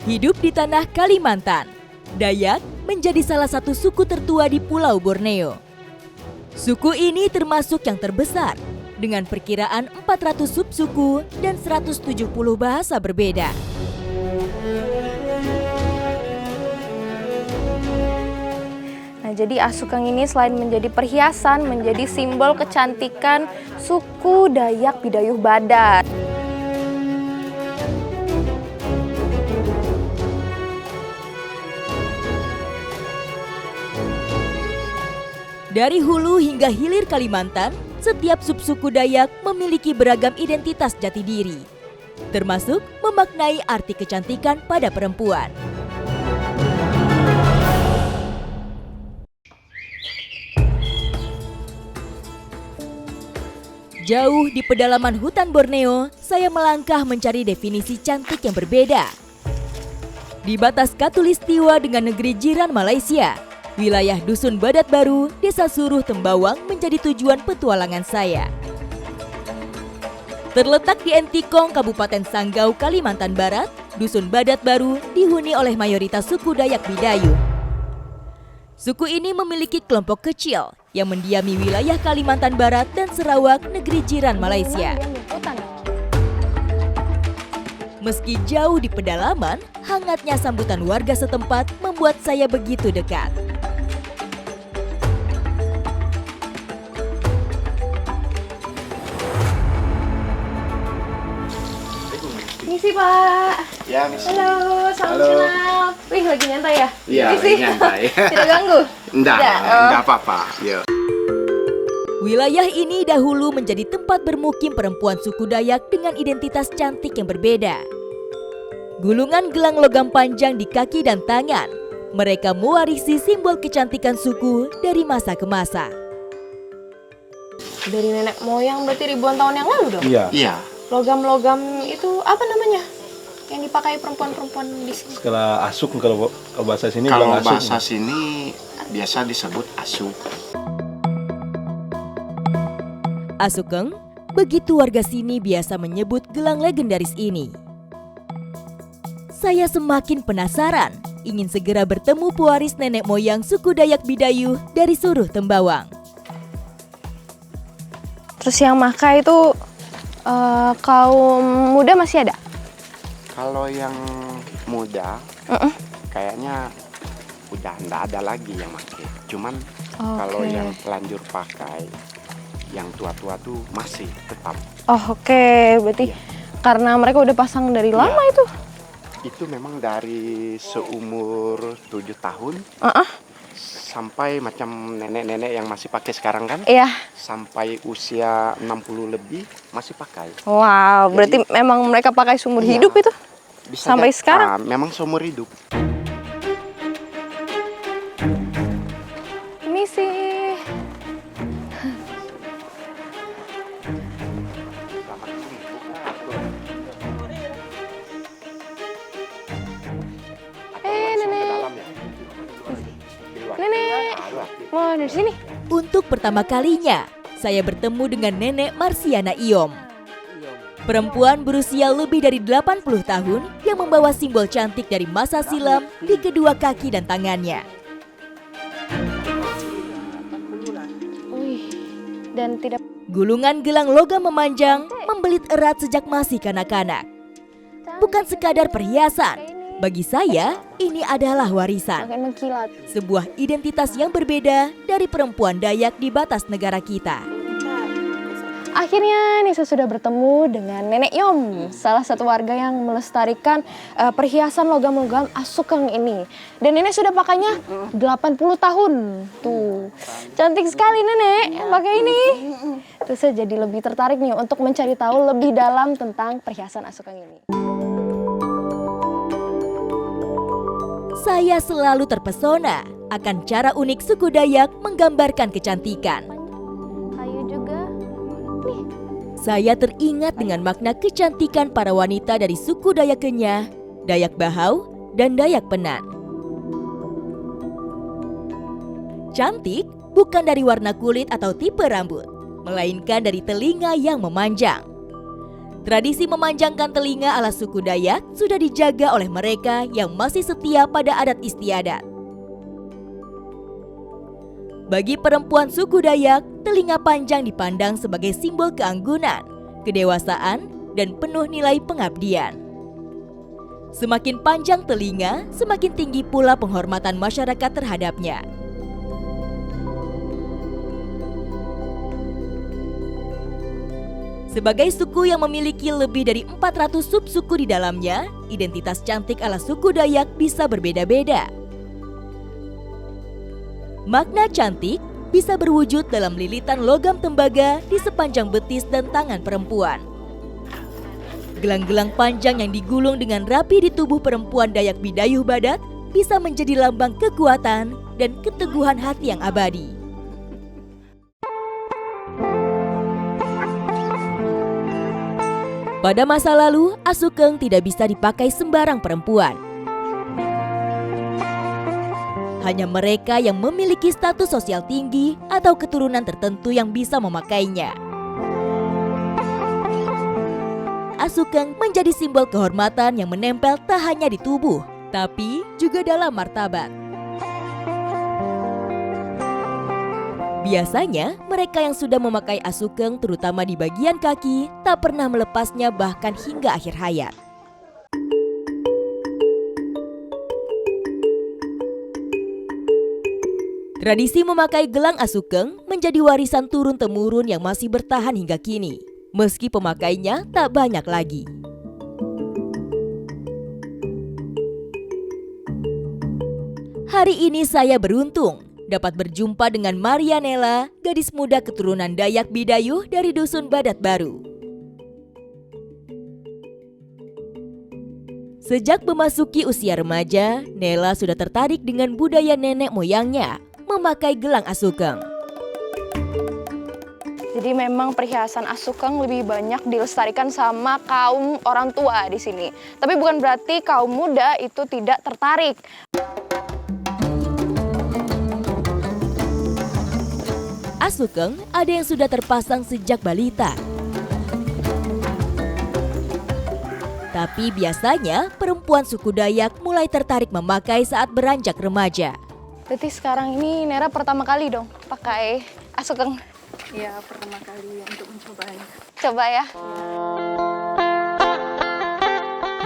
Hidup di tanah Kalimantan, Dayak menjadi salah satu suku tertua di Pulau Borneo. Suku ini termasuk yang terbesar, dengan perkiraan 400 subsuku dan 170 bahasa berbeda. Nah, jadi asukeng ini selain menjadi perhiasan, menjadi simbol kecantikan suku Dayak Bidayuh Badat. Dari hulu hingga hilir Kalimantan, setiap subsuku Dayak memiliki beragam identitas jati diri, termasuk memaknai arti kecantikan pada perempuan. Jauh di pedalaman hutan Borneo, saya melangkah mencari definisi cantik yang berbeda. Di batas Khatulistiwa dengan negeri jiran Malaysia, wilayah Dusun Badat Baru, Desa Suruh Tembawang menjadi tujuan petualangan saya. Terletak di Entikong, Kabupaten Sanggau, Kalimantan Barat, Dusun Badat Baru dihuni oleh mayoritas suku Dayak Bidayuh. Suku ini memiliki kelompok kecil yang mendiami wilayah Kalimantan Barat dan Sarawak, negeri jiran Malaysia. Meski jauh di pedalaman, hangatnya sambutan warga setempat membuat saya begitu dekat. Misi, Pak. Ya, Miss. Halo, salam Halo. kenal. Wih, lagi nyantai ya? Iya, Misi. lagi nyantai. Tidak ganggu? Enggak apa-apa. Yo. Wilayah ini dahulu menjadi tempat bermukim perempuan suku Dayak dengan identitas cantik yang berbeda. Gulungan gelang logam panjang di kaki dan tangan. Mereka mewarisi simbol kecantikan suku dari masa ke masa. Dari nenek moyang berarti ribuan tahun yang lalu dong? Iya. Logam-logam itu apa namanya? Yang dipakai perempuan-perempuan di sini? Kalau asuk kalau bahasa sini Kalau bilang asuk. bahasa sini biasa disebut asuk. Asukeng, begitu warga sini biasa menyebut gelang legendaris ini. Saya semakin penasaran, ingin segera bertemu pewaris nenek moyang suku Dayak Bidayuh dari Suruh Tembawang. Terus yang makai itu kaum muda masih ada? Kalau yang muda, kayaknya udah enggak ada lagi yang pakai. Cuman kalau yang lanjut pakai, yang tua-tua tuh masih tetap. Oh, oke. Berarti Iya. karena mereka udah pasang dari lama itu? Itu memang dari seumur 7 tahun sampai macam nenek-nenek yang masih pakai sekarang kan, Iya. sampai usia 60 lebih masih pakai. Wow, berarti memang mereka pakai seumur Iya. hidup itu? Bisa Sampai jadi- sekarang? memang seumur hidup. Misi. Nenek. Nenek. Mau dari sini? Untuk pertama kalinya, saya bertemu dengan Nenek Marsiana Iom. Perempuan berusia lebih dari 80 tahun yang membawa simbol cantik dari masa silam di kedua kaki dan tangannya. Wih. Dan tidak Gulungan gelang logam memanjang membelit erat sejak masih kanak-kanak. Bukan sekadar perhiasan, bagi saya ini adalah warisan. makin mengkilat. Sebuah identitas yang berbeda dari perempuan Dayak di batas negara kita. Akhirnya Nisa sudah bertemu dengan Nenek Yom, salah satu warga yang melestarikan perhiasan logam-logam asukeng ini. Dan Nenek sudah pakainya 80 tahun. Tuh, cantik sekali Nenek pakai ini. Terus saya jadi lebih tertarik nih untuk mencari tahu lebih dalam tentang perhiasan asukeng ini. Saya selalu terpesona akan cara unik suku Dayak menggambarkan kecantikan. Kayu juga. Nih, Saya teringat dengan makna kecantikan para wanita dari suku Dayak Kenyah, Dayak Bahau, dan Dayak Penan. Cantik bukan dari warna kulit atau tipe rambut, melainkan dari telinga yang memanjang. Tradisi memanjangkan telinga ala suku Dayak sudah dijaga oleh mereka yang masih setia pada adat istiadat. Bagi perempuan suku Dayak, telinga panjang dipandang sebagai simbol keanggunan, kedewasaan, dan penuh nilai pengabdian. Semakin panjang telinga, semakin tinggi pula penghormatan masyarakat terhadapnya. Sebagai suku yang memiliki lebih dari 400 subsuku di dalamnya, identitas cantik ala suku Dayak bisa berbeda-beda. Makna cantik bisa berwujud dalam lilitan logam tembaga di sepanjang betis dan tangan perempuan. Gelang-gelang panjang yang digulung dengan rapi di tubuh perempuan Dayak Bidayuh Badat bisa menjadi lambang kekuatan dan keteguhan hati yang abadi. Pada masa lalu, asukeng tidak bisa dipakai sembarang perempuan. Hanya mereka yang memiliki status sosial tinggi atau keturunan tertentu yang bisa memakainya. Asukeng menjadi simbol kehormatan yang menempel tak hanya di tubuh, tapi juga dalam martabat. Biasanya, mereka yang sudah memakai asukeng terutama di bagian kaki tak pernah melepasnya bahkan hingga akhir hayat. Tradisi memakai gelang asukeng menjadi warisan turun-temurun yang masih bertahan hingga kini, meski pemakainya tak banyak lagi. Hari ini saya beruntung dapat berjumpa dengan Marianela, gadis muda keturunan Dayak Bidayuh dari Dusun Badat Baru. Sejak memasuki usia remaja, Nela sudah tertarik dengan budaya nenek moyangnya, memakai gelang asukeng. Jadi memang perhiasan asukeng lebih banyak dilestarikan sama kaum orang tua di sini. Tapi bukan berarti kaum muda itu tidak tertarik. Asukeng ada yang sudah terpasang sejak balita. Tapi biasanya perempuan suku Dayak mulai tertarik memakai saat beranjak remaja. Berarti sekarang ini Nera pertama kali dong pakai asukeng. Ya, pertama kali untuk mencobanya. Coba ya.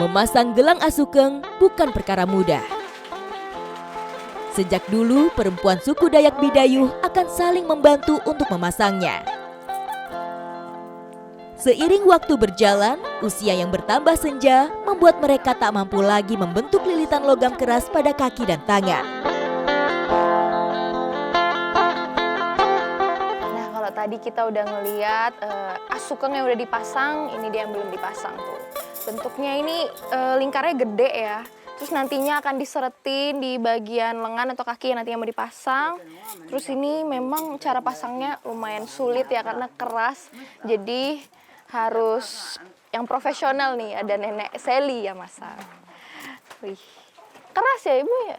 Memasang gelang asukeng bukan perkara mudah. Sejak dulu, perempuan suku Dayak Bidayuh akan saling membantu untuk memasangnya. Seiring waktu berjalan, usia yang bertambah senja membuat mereka tak mampu lagi membentuk lilitan logam keras pada kaki dan tangan. Nah, kalau tadi kita udah ngeliat asukeng yang udah dipasang, ini dia yang belum dipasang tuh. Bentuknya ini lingkarnya gede ya. Terus nantinya akan diseretin di bagian lengan atau kaki yang nantinya mau dipasang. Terus ini memang cara pasangnya lumayan sulit ya karena keras. Jadi harus yang profesional nih, ada Nenek Seli ya masang. Wih, keras ya Ibu ya?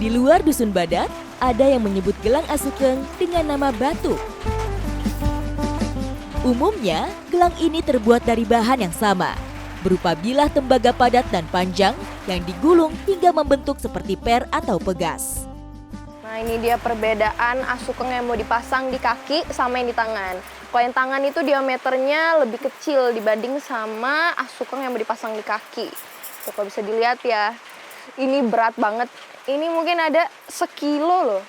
Di luar Dusun Badat, ada yang menyebut gelang asukeng dengan nama batuk. Umumnya, gelang ini terbuat dari bahan yang sama, berupa bilah tembaga padat dan panjang yang digulung hingga membentuk seperti per atau pegas. Nah, ini dia perbedaan asukeng yang mau dipasang di kaki sama yang di tangan. Kalau yang tangan itu diameternya lebih kecil dibanding sama asukeng yang mau dipasang di kaki. Tuh, kalau bisa dilihat ya, ini berat banget. Ini mungkin ada sekilo loh.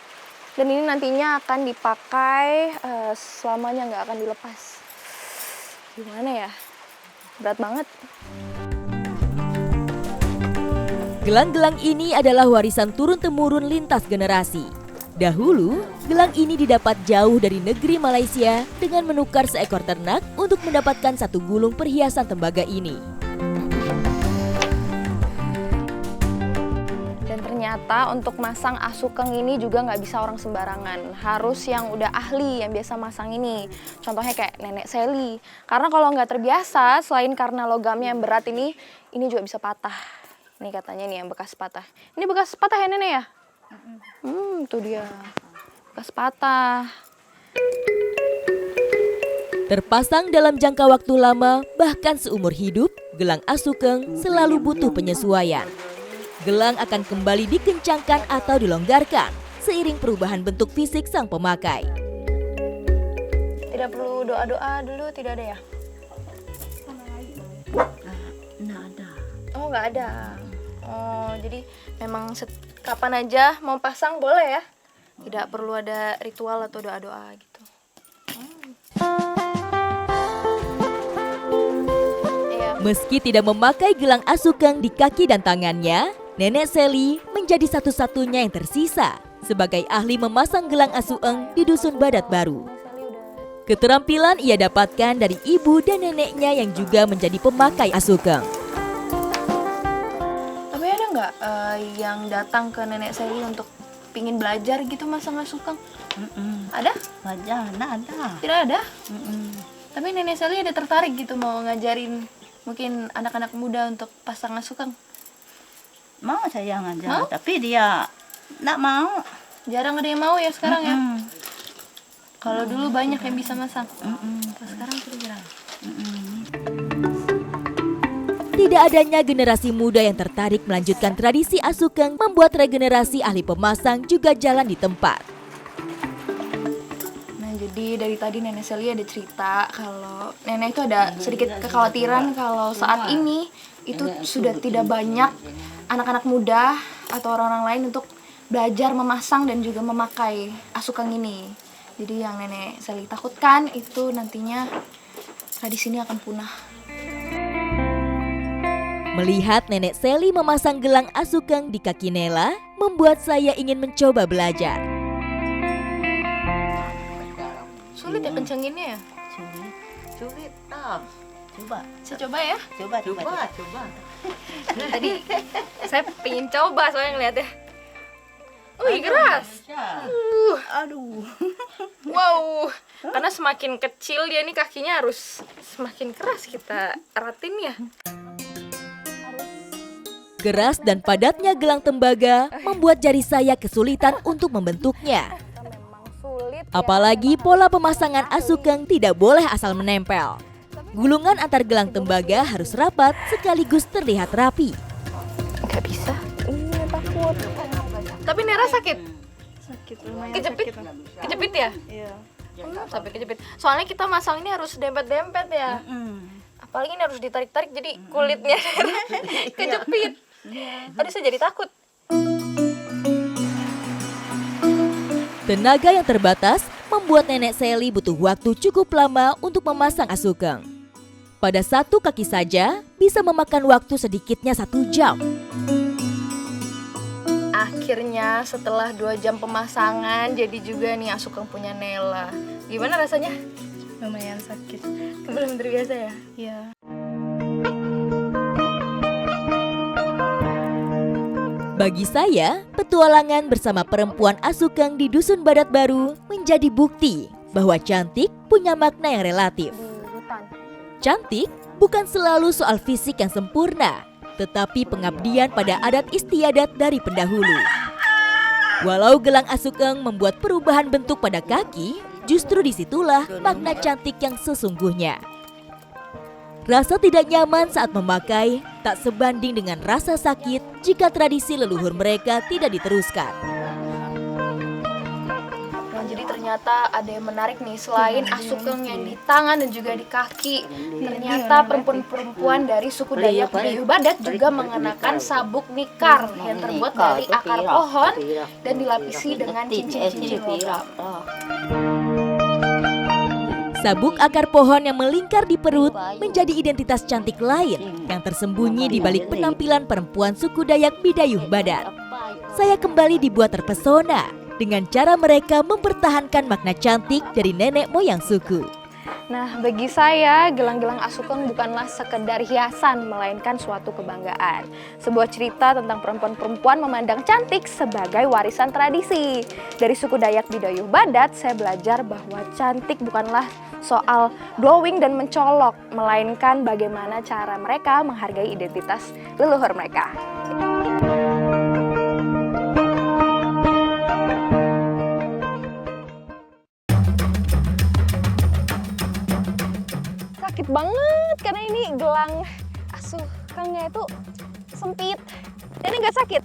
Dan ini nantinya akan dipakai selamanya, nggak akan dilepas. Gimana ya? Berat banget. Gelang-gelang ini adalah warisan turun-temurun lintas generasi. Dahulu, gelang ini didapat jauh dari negeri Malaysia dengan menukar seekor ternak untuk mendapatkan satu gulung perhiasan tembaga ini. Dan ternyata untuk masang asukeng ini juga nggak bisa orang sembarangan. Harus yang udah ahli yang biasa masang ini. Contohnya kayak Nenek Seli. Karena kalau nggak terbiasa, selain karena logamnya yang berat ini juga bisa patah. Ini katanya nih yang bekas patah. Ini bekas patah ya Nenek ya? Itu dia. Bekas patah. Terpasang dalam jangka waktu lama, bahkan seumur hidup, gelang asukeng selalu butuh penyesuaian. Gelang akan kembali dikencangkan atau dilonggarkan seiring perubahan bentuk fisik sang pemakai. Tidak perlu doa-doa dulu, tidak ada ya? Nggak ada. Oh, nggak ada. Oh, jadi memang kapan aja mau pasang boleh ya? Tidak perlu ada ritual atau doa-doa gitu. Meski tidak memakai gelang asukeng di kaki dan tangannya, Nenek Seli menjadi satu-satunya yang tersisa sebagai ahli memasang gelang asukeng di Dusun Badat Baru. Keterampilan ia dapatkan dari ibu dan neneknya yang juga menjadi pemakai asukeng. Tapi ada nggak yang datang ke Nenek Seli untuk pingin belajar gitu masang asukeng? Ada? Wajah, nggak ada. Tidak ada? Tapi Nenek Seli ada tertarik gitu mau ngajarin mungkin anak-anak muda untuk pasang asukeng? Mau saya ngajar, Mau? tapi dia nggak mau. Jarang ada yang mau ya sekarang ya? Kalau dulu banyak yang bisa masang. Kalau sekarang jarang. Tidak adanya generasi muda yang tertarik melanjutkan tradisi asukeng membuat regenerasi ahli pemasang juga jalan di tempat. Nah, jadi dari tadi Nenek Seli ada cerita kalau Nenek itu ada sedikit kekhawatiran kalau saat ini itu sudah tidak banyak anak-anak muda atau orang-orang lain untuk belajar memasang dan juga memakai asukeng ini. Jadi yang Nenek Seli takutkan itu nantinya tradisi ini akan punah. Melihat Nenek Seli memasang gelang asukeng di kaki Nela, membuat saya ingin mencoba belajar. Sulit ya kencenginnya ya? Sulit, toh. Coba, Saya coba ya. coba. Tadi saya pengen coba soalnya ngeliatnya. Wih, keras. Aduh. Wow. Karena semakin kecil dia nih kakinya harus semakin keras kita ratin ya. Keras dan padatnya gelang tembaga membuat jari saya kesulitan untuk membentuknya. Apalagi pola pemasangan asukeng tidak boleh asal menempel. Gulungan antar gelang tembaga harus rapat sekaligus terlihat rapi. Gak bisa. Ini takut. Tapi Nera sakit. Sakit lumayan. Kejepit. Sakit. Kejepit ya? Iya. Sampai kejepit. Soalnya kita masang ini harus dempet-dempet ya. Apalagi ini harus ditarik-tarik jadi kulitnya kejepit. Tadi saya jadi takut. Tenaga yang terbatas membuat Nenek Seli butuh waktu cukup lama untuk memasang asukeng. Pada satu kaki saja bisa memakan waktu sedikitnya 1 jam. Akhirnya setelah 2 jam pemasangan jadi juga nih asukeng punya Nela. Gimana rasanya? Lumayan sakit. Belum terbiasa ya? Iya. Bagi saya, petualangan bersama perempuan asukeng di Dusun Badat Baru menjadi bukti bahwa cantik punya makna yang relatif. Cantik bukan selalu soal fisik yang sempurna, tetapi pengabdian pada adat istiadat dari pendahulu. Walau gelang asukeng membuat perubahan bentuk pada kaki, justru disitulah makna cantik yang sesungguhnya. Rasa tidak nyaman saat memakai tak sebanding dengan rasa sakit jika tradisi leluhur mereka tidak diteruskan. Nah, jadi ternyata ada yang menarik nih, selain asukeng yang di tangan dan juga di kaki, ternyata perempuan-perempuan dari suku Dayak Bidayuh Badat juga mengenakan sabuk nikar yang terbuat dari akar pohon dan dilapisi dengan cincin-cincin logam. Sabuk akar pohon yang melingkar di perut menjadi identitas cantik lain yang tersembunyi di balik penampilan perempuan suku Dayak Bidayuh Badat. Saya kembali dibuat terpesona dengan cara mereka mempertahankan makna cantik dari nenek moyang suku. Nah, bagi saya gelang-gelang asukeng bukanlah sekedar hiasan, melainkan suatu kebanggaan. Sebuah cerita tentang perempuan-perempuan memandang cantik sebagai warisan tradisi. Dari suku Dayak Bidayuh Badat, saya belajar bahwa cantik bukanlah soal glowing dan mencolok, melainkan bagaimana cara mereka menghargai identitas leluhur mereka. sakit banget karena ini gelang asuh kangnya itu sempit. Ini nggak sakit.